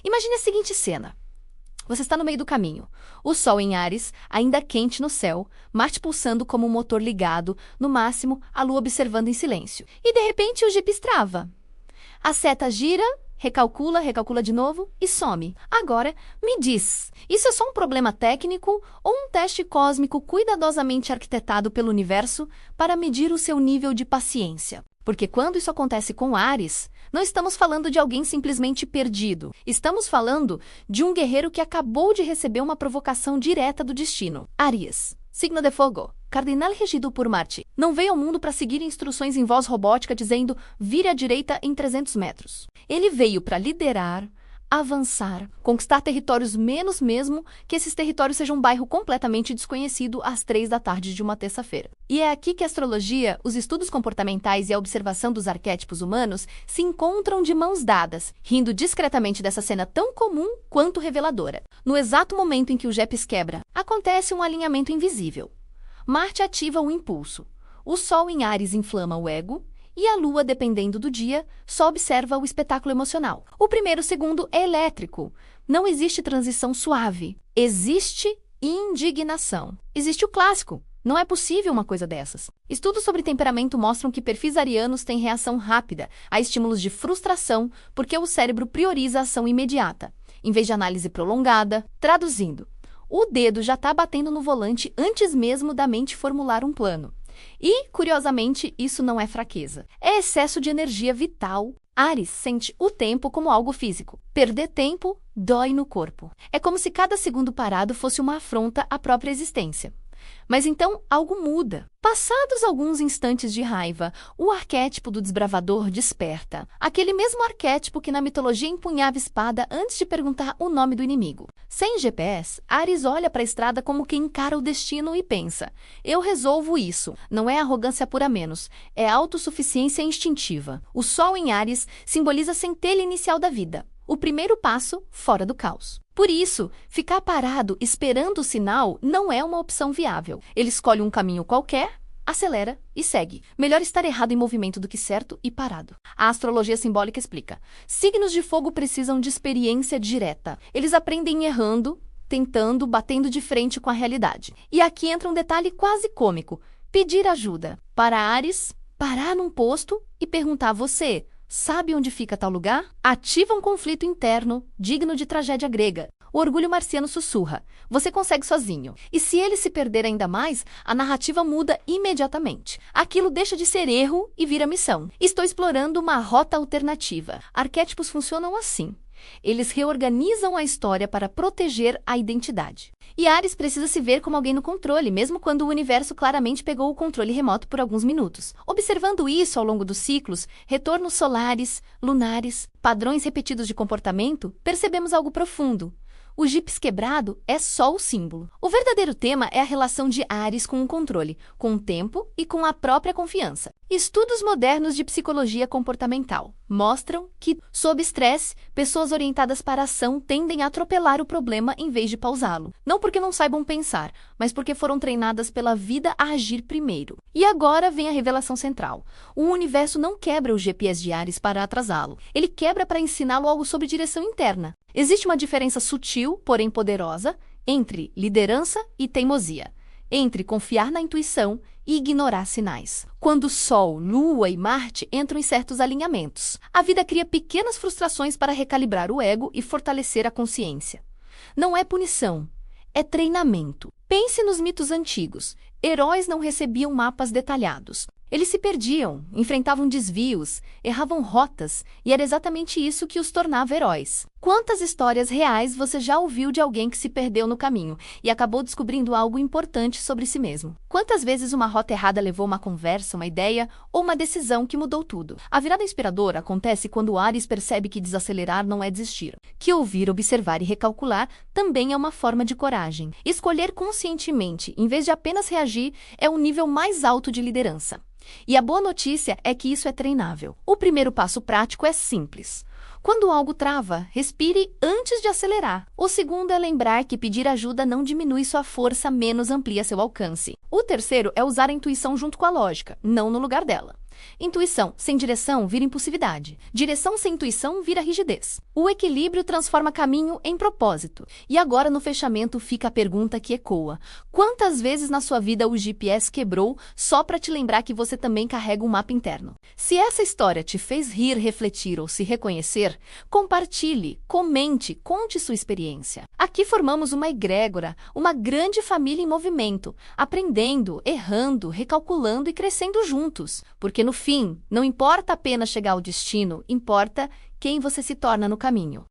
Imagine a seguinte cena. Você está no meio do caminho. O Sol em Áries, ainda quente no céu, Marte pulsando como um motor ligado, no máximo, a Lua observando em silêncio. E de repente o Jeep estrava. A seta gira, recalcula de novo e some. Agora, me diz, isso é só um problema técnico ou um teste cósmico cuidadosamente arquitetado pelo universo para medir o seu nível de paciência? Porque quando isso acontece com Áries, não estamos falando de alguém simplesmente perdido. Estamos falando de um guerreiro que acabou de receber uma provocação direta do destino. Áries, signo de fogo, cardinal regido por Marte, não veio ao mundo para seguir instruções em voz robótica dizendo vire à direita em 300 metros. Ele veio para liderar, avançar, conquistar territórios menos mesmo que esses territórios sejam um bairro completamente desconhecido às 3 da tarde de uma terça-feira. E é aqui que a astrologia, os estudos comportamentais e a observação dos arquétipos humanos se encontram de mãos dadas, rindo discretamente dessa cena tão comum quanto reveladora. No exato momento em que o Jeps quebra, acontece um alinhamento invisível. Marte ativa o impulso. O Sol em Áries inflama o ego, e a Lua, dependendo do dia, só observa o espetáculo emocional. O primeiro segundo é elétrico. Não existe transição suave. Existe indignação. Existe o clássico. Não é possível uma coisa dessas. Estudos sobre temperamento mostram que perfis arianos têm reação rápida a estímulos de frustração porque o cérebro prioriza a ação imediata, em vez de análise prolongada. Traduzindo, o dedo já está batendo no volante antes mesmo da mente formular um plano. E, curiosamente, isso não é fraqueza. É excesso de energia vital. Áries sente o tempo como algo físico. Perder tempo dói no corpo. É como se cada segundo parado fosse uma afronta à própria existência. Mas então algo muda. Passados alguns instantes de raiva, o arquétipo do desbravador desperta. Aquele mesmo arquétipo que na mitologia empunhava espada antes de perguntar o nome do inimigo. Sem GPS, Áries olha para a estrada como quem encara o destino e pensa: eu resolvo isso. Não é arrogância pura menos, é autossuficiência instintiva. O Sol em Áries simboliza a centelha inicial da vida. O primeiro passo fora do caos. Por isso, ficar parado esperando o sinal não é uma opção viável. Ele escolhe um caminho qualquer, acelera e segue. Melhor estar errado em movimento do que certo e parado. A astrologia simbólica explica. Signos de fogo precisam de experiência direta. Eles aprendem errando, tentando, batendo de frente com a realidade. E aqui entra um detalhe quase cômico. Pedir ajuda. Para Áries, parar num posto e perguntar a você: sabe onde fica tal lugar? Ativa um conflito interno, digno de tragédia grega. O orgulho marciano sussurra: você consegue sozinho. E se ele se perder ainda mais, a narrativa muda imediatamente. Aquilo deixa de ser erro e vira missão. Estou explorando uma rota alternativa. Arquétipos funcionam assim. Eles reorganizam a história para proteger a identidade. E Áries precisa se ver como alguém no controle, mesmo quando o universo claramente pegou o controle remoto por alguns minutos. Observando isso ao longo dos ciclos, retornos solares, lunares, padrões repetidos de comportamento, percebemos algo profundo. O Jeeps quebrado é só o símbolo. O verdadeiro tema é a relação de Áries com o controle, com o tempo e com a própria confiança. Estudos modernos de psicologia comportamental mostram que, sob estresse, pessoas orientadas para a ação tendem a atropelar o problema em vez de pausá-lo. Não porque não saibam pensar, mas porque foram treinadas pela vida a agir primeiro. E agora vem a revelação central. O universo não quebra o GPS de Áries para atrasá-lo. Ele quebra para ensiná-lo algo sobre direção interna. Existe uma diferença sutil, porém poderosa, entre liderança e teimosia, entre confiar na intuição e ignorar sinais. Quando Sol, Lua e Marte entram em certos alinhamentos, a vida cria pequenas frustrações para recalibrar o ego e fortalecer a consciência. Não é punição, é treinamento. Pense nos mitos antigos. Heróis não recebiam mapas detalhados. Eles se perdiam, enfrentavam desvios, erravam rotas, e era exatamente isso que os tornava heróis. Quantas histórias reais você já ouviu de alguém que se perdeu no caminho e acabou descobrindo algo importante sobre si mesmo? Quantas vezes uma rota errada levou uma conversa, uma ideia ou uma decisão que mudou tudo? A virada inspiradora acontece quando Áries percebe que desacelerar não é desistir, que ouvir, observar e recalcular também é uma forma de coragem. Escolher conscientemente, em vez de apenas reagir, é um nível mais alto de liderança. E a boa notícia é que isso é treinável. O primeiro passo prático é simples. Quando algo trava, respire antes de acelerar. O segundo é lembrar que pedir ajuda não diminui sua força, menos amplia seu alcance. O terceiro é usar a intuição junto com a lógica, não no lugar dela. Intuição sem direção vira impulsividade. Direção sem intuição vira rigidez. O equilíbrio transforma caminho em propósito. E agora no fechamento fica a pergunta que ecoa. Quantas vezes na sua vida o GPS quebrou só para te lembrar que você também carrega um mapa interno? Se essa história te fez rir, refletir ou se reconhecer, compartilhe, comente, conte sua experiência. Aqui formamos uma egrégora, uma grande família em movimento, aprendendo, errando, recalculando e crescendo juntos. Porque no fim, não importa apenas chegar ao destino, importa quem você se torna no caminho.